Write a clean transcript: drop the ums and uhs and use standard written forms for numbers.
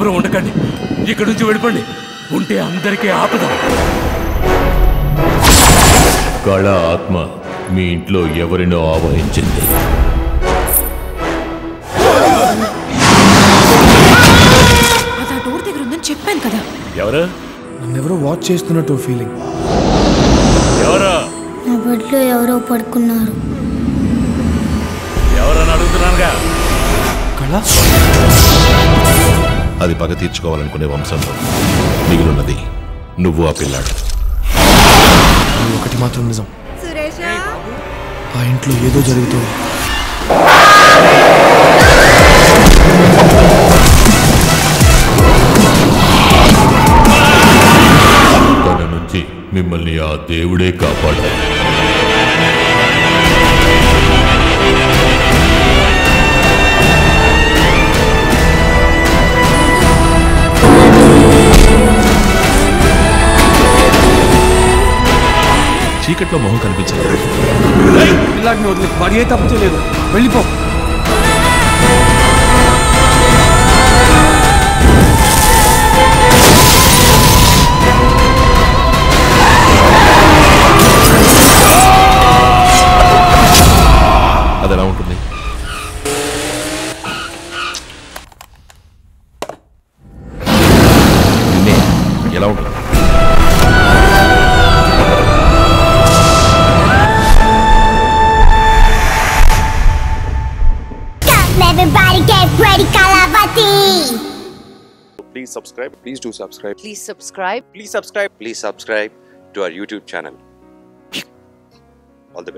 ఎవరు ఉండకండి, ఇక్కడి నుంచి వెళ్ళిపోండి. ఉంటే అందరికీ ఆపద. కళ ఆత్మ మీ ఇంట్లో ఎవరినో ఆవహించింది. అది ఆ డోర్ దగ్గర ఉందని చెప్పాను కదా. ఎవరు? నన్నెవరో వాచ్ చేస్తున్నట్టు ఫీలింగ్. ఎవరా? నా బెడ్లో ఎవరో పడుకున్నారు. ఎవరని అడుగుతున్నానుగా. కళ అది పగ తీర్చుకోవాలనుకునే వంశంలో మిగిలినది నువ్వు ఆ పిల్లాడు. ఒకటి మాత్రం నిజం, ఆ ఇంట్లో ఏదో జరుగుతుంది. తన నుంచి మిమ్మల్ని ఆ దేవుడే కాపాడాడు. చీకట్లో మొహం కనిపించదు. పిల్లాడిని వదిలే, వాడు ఏ తప్పు చేయలేదు, వెళ్ళిపో. అది ఎలా ఉంటుంది? ఎలా ఉంటుంది? Everybody get ready, Kalavati! Please subscribe. Please do subscribe. Please subscribe. Please subscribe. Please subscribe to our YouTube channel.